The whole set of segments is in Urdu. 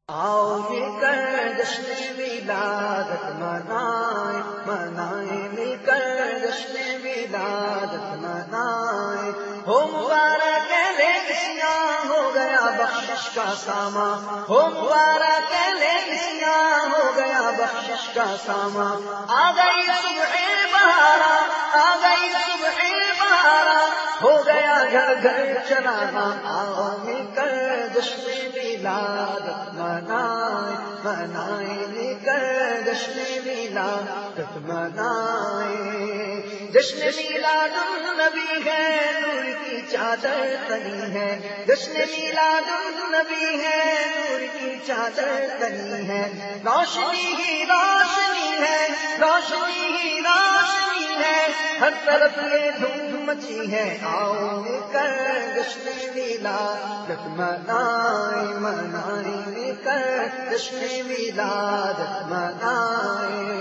آؤ مل کر جشن ولادت منائیں، منائیں مل کر جشن ولادت منائیں۔ ہو مبارک لیسیاں ہو گیا بخشش کا سامان، ہو مبارک لیسیاں ہو گیا بخشش کا سامان۔ آ گئی صبح بہارا، آ گئی صبح بہارا، ہو گیا گھر گھر چلانا۔ آؤ مل کر جشن ولادت منائیں، منائیں مل کر جشن ولادت منائیں۔ جشن میلاد النبی ہے، نور کی چادر تنی ہے، جشن میلاد النبی ہے، نور کی چادر تنی ہے۔ روشنی ہی روشنی ہے، روشنی ہی روشنی ہے، ہر طرف یہ دھوم مچی ہے۔ آؤ مل کر جشن ولادت منائیں، منائیں مل کر جشن ولادت منائیں۔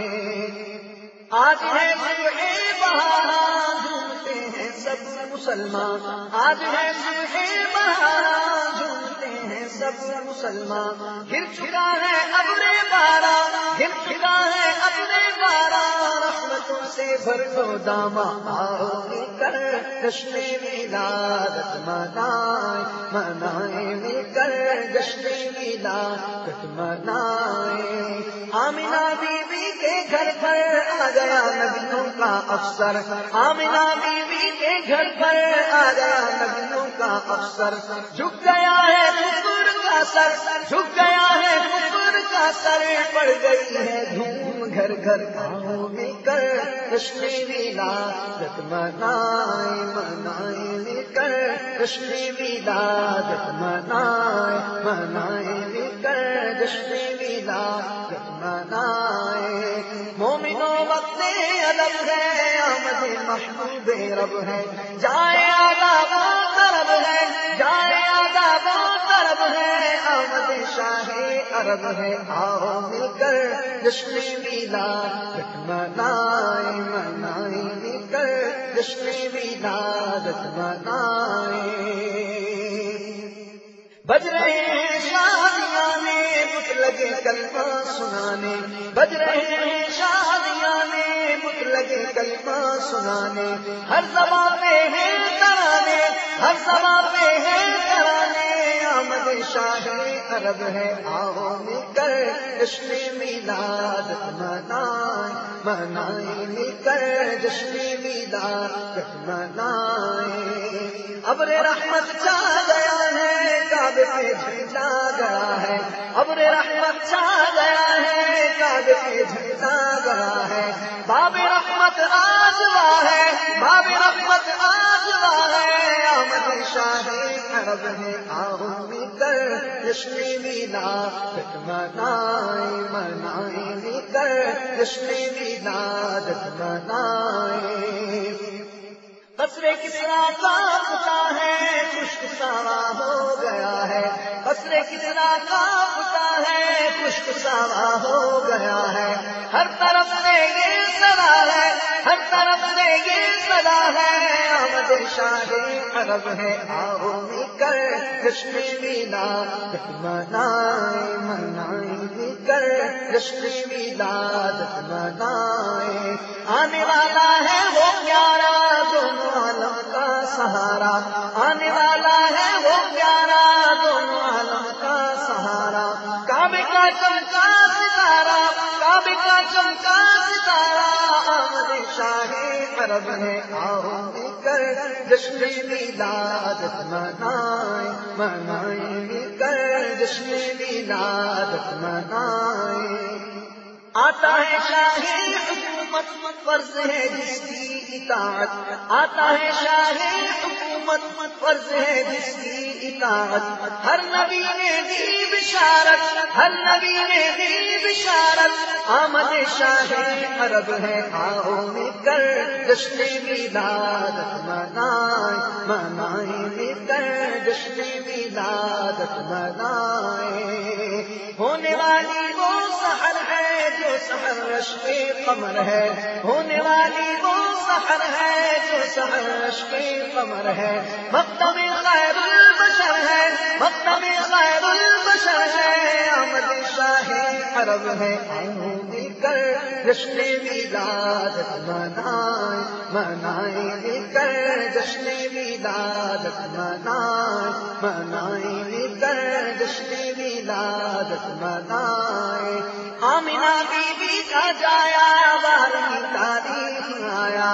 آج ہے صبح بہارا، جھومتے ہیں سب مسلمان، آج ہے صبح بہارا، جھومتے ہیں سب مسلمان۔ گر چکا ہے ابر بارا، گر چکا ہے ابر بارا، رحمتوں سے بھر دو داما۔ آؤ مل کر جشن ولادت منائیں، منائیں مل کر جشن ولادت منائیں۔ آمنہ بی بی کے گھر پر آ گیا نبیوں کا افسر، آمنہ بی بی کے گھر پر آ گیا نبیوں کا افسر۔ جھک گیا ہے کفر کا سر، جھک گیا ہے کفر کا سر، پڑ گئی ہے دھوم گھر گھر۔ آؤ مل کر جشن ولادت منائیں، منائیں مل کر جشن ولادت منائیں، منائیں مل کر جشن ولادت منائیں۔ مومنوں وقت ادب ہے، آمد محبوب رب ہے، جائے آداب و طرب ہے، جائے آداب و طرب ہے، آمد شاہ عرب ہے۔ آؤ مل کر جشن ولادت منائیں، منائیں مل کر جشن ولادت منائیں۔ بج رہے ہیں شادیاں میں بت لگے کلمہ سنانے، بج رہے ہیں شادیاں میں بت لگے کلمہ سنانے۔ ہر زبان پہ ہے ترانے، ہر زبان پہ ہے ترانے، آمد شاہ عرب ہے۔ آؤ مل کر جشن ولادت منائیں، منائیں مل کر جشن ولادت منائیں۔ ابر رحمت چھا گیا ہے، کعبے پہ جھنڈا گیا ہے، ابر رحمت چھا گیا ہے، کعبے پہ جھنڈا گیا ہے۔ باب رحمت آجوا ہے، باب رحمت آجوا ہے، آمد شاہ عرب ہے۔ آؤ مل کر جشن ولادت منائیں، منائیں مل کر جشن ولادت منائیں۔ قصر کسریٰ کا پتا ہے، خشک سارا ہو گیا ہے، قصر کسریٰ کا پتا ہے، خشک سارا ہو گیا ہے۔ ہر طرف سے یہ صدا ہے، ہر طرف سے یہ صدا ہے، آمد شاہ عرب ہے۔ آؤ مل کر جشن ولادت منائیں، منائیں مل کر جشن ولادت منائیں۔ آنے والا ہے وہ پیارا دونوں عالم کا سہارا، آنے والا ہے وہ پیارا دونوں عالم کا سہارا۔ کعبے کا چمکا ستارہ، کعبے کا چمکا ستارہ، آمد شاہ عرب ہے۔ آؤ مل کر جشن ولادت منائیں، منائیں مل کر جشن ولادت منائیں۔ آتا ہے شاہی حکومت، فرض ہے جس کی اطاعت، آتا ہے شاہی حکومت، فرض ہے جس کی اطاعت۔ ہر نبی نے دی بشارت، ہر نبی نے دی بشارت، آمد شاہ عرب ہے۔ آؤ مل کر جشن ولادت منائیں، منائیں مل کر جشن ولادت منائیں۔ ہونے والی وہ سحر ہے جو سحر رشک قمر ہے، ہونے والی وہ سحر ہے جو سحر رشک قمر ہے۔ مقدم خیر البشر ہے، مقدم خیر البشر ہے، آمد عرب ہے، آؤ مل کر جشن ولادت منائیں، منائیں مل کر جشن ولادت منائیں، منائیں مل کر جشن ولادت منائیں۔ آمنہ بی بی کا جایا 12ویں تاریخ آیا،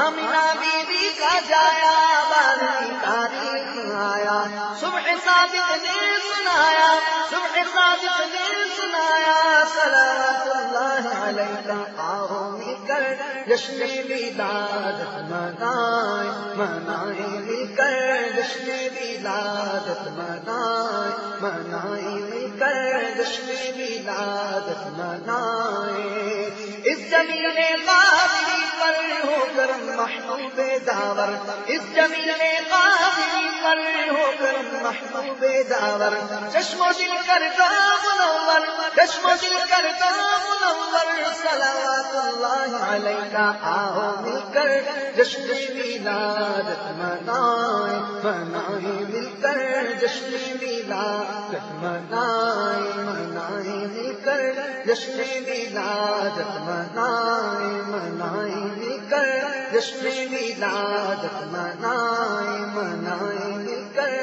آمنہ بی بی کا جایا 12ویں تاریخ آیا، صبح صادق نے سنایا، صبح صادق نے سنایا، صلوات اللہ علیہ، آؤ مل کر جشن ولادت منائیں، منائیں مل کر جشن ولادت منائیں، منائیں مل کر جشن ولادت منائیں۔ اس جمیل قادری پر ہو کر محبوب داور، اس جمیل قادری پر ہو کر محبوب داور، چشم و دل کر دو منور، چشم و دل کر دو منور، صلوات اللہ علیہ، آؤ مل کر جشن ولادت منائیں، منائیں مل کر جشن ولادت منائیں، منائیں مل کر جشن ولادت منائیں، منائیں مل کر جشن ولادت منائیں، منائیں مل کر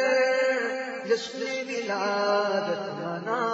جشن ولادت منائیں۔